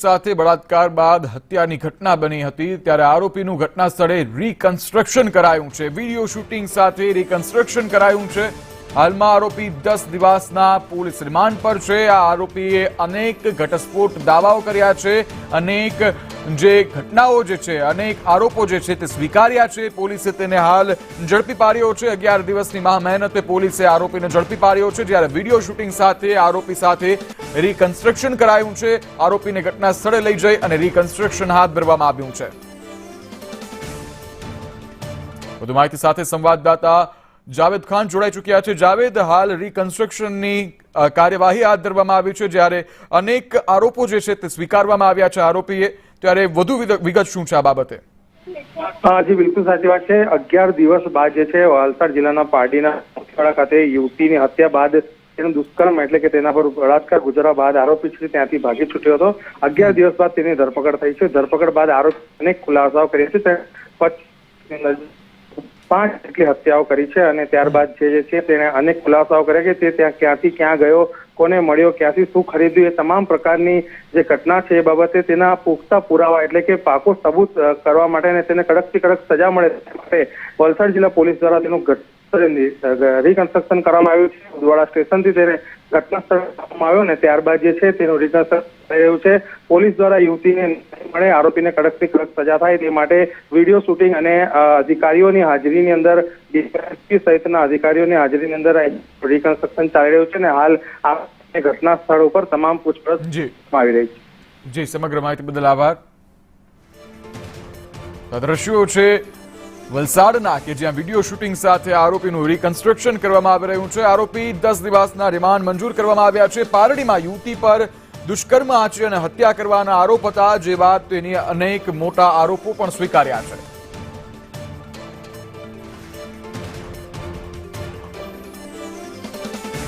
સાથે બળાત્કાર બાદ હત્યાની ઘટના બની હતી ત્યારે આરોપીનું ઘટના સ્થળે રીકન્સ્ટ્રક્શન કરાયું છે। વિડિયો શૂટિંગ સાથે રીકન્સ્ટ્રક્શન કરાયું છે। હાલમાં આરોપી 10 દિવસના પોલીસ રિમાન્ડ પર છે। આ આરોપીએ અનેક ઘટસ્ફોટ દાવાઓ કર્યા છે, અનેક જે ઘટનાઓ જે છે, અનેક આરોપો જે છે તે સ્વીકાર્યા છે। પોલીસે તેને હાલ ઝડપી પાડ્યો છે। 11 દિવસની મહેનતે પોલીસે આરોપીને ઝડપી પાડ્યો છે, જ્યારે વિડિયો શૂટિંગ સાથે આરોપી સાથે રીકન્સ્ટ્રક્શન કરાયું છે। આરોપીને ઘટના સ્થળે લઈ જઈ અને રીકન્સ્ટ્રક્શન હાથ ધરવામાં આવ્યું છે। વધુ માહિતી સાથે સંવાદદાતા જાવેદ ખાન જોડાઈ ચૂક્યા છે। જાવેદ, હાલ રીકન્સ્ટ્રક્શનની કાર્યવાહી હાથ ધરવામાં આવી છે, જ્યારે અનેક આરોપો જે છે તે સ્વીકારવામાં આવ્યા છે આરોપીએ, ત્યારે વધુ વિગત શું છે આ બાબતે? જી બિલકુલ સાચી વાત છે। 11 દિવસ બાદ જે છે વલસાડ જિલ્લાના પારડીના મોતીવાડા ખાતે યુવતીની હત્યા બાદ તેનું દુષ્કર્મ એટલે કે તેના પર બળાત્કાર ગુજરવા બાદ આરોપી છે ત્યાંથી ભાગી છૂટ્યો હતો। 11 દિવસ બાદ તેની ધરપકડ થઈ છે। ધરપકડ બાદ આરોપી અનેક ખુલાસાઓ કર્યા છે। 5 જેટલી હત્યાઓ કરી છે અને ત્યારબાદ જે છે તેણે અનેક ખુલાસાઓ કર્યા કે તે ત્યાં ક્યાંથી ક્યાં ગયો, કોને મળ્યો, ક્યાંથી શું ખરીદ્યું, એ તમામ પ્રકારની જે ઘટના છે એ બાબતે તેના પુખ્તા પુરાવા એટલે કે પાકો સબૂત કરવા માટે અને તેને કડકથી કડક સજા મળે તે માટે વલસાડ જિલ્લા પોલીસ દ્વારા તેનું રીકન્સ્ટ્રક્શન કરવામાં આવ્યું છે। ઉદવાડા સ્ટેશનથી તેને ઘટના સ્થળે લાવવામાં આવ્યો અને ત્યારબાદ જે છે તેનું રીકન્સ્ટ્રક્શન થઈ રહ્યું છે। પોલીસ દ્વારા યુવતીને મળે, આરોપીને કડકથી કડક સજા થાય તે માટે વિડીયો શૂટિંગ અને અધિકારીઓની હાજરીની અંદર ડીએસપી સહિતના અધિકારીઓની હાજરીની અંદર રીકન્સ્ટ્રક્શન ચાલી રહ્યું છે અને હાલ આ ઘટના સ્થળ ઉપર તમામ પૂછપરછ આવી રહી છે। જી, સમગ્ર માહિતી બદલ આભાર। દ્રશ્યો છે વલસાડના કે જ્યાં વિડીયો શૂટિંગ સાથે આરોપીનું રીકન્સ્ટ્રક્શન કરવામાં આવી રહ્યું છે। આરોપી 10 દિવસના રિમાન્ડ મંજૂર કરવામાં આવ્યા છે। પારડીમાં યુવતી પર દુષ્કર્મ આચરી અને હત્યા કરવાના આરોપ હતા, જે બાદ તેની અનેક મોટા આરોપો પણ સ્વીકાર્યા છે।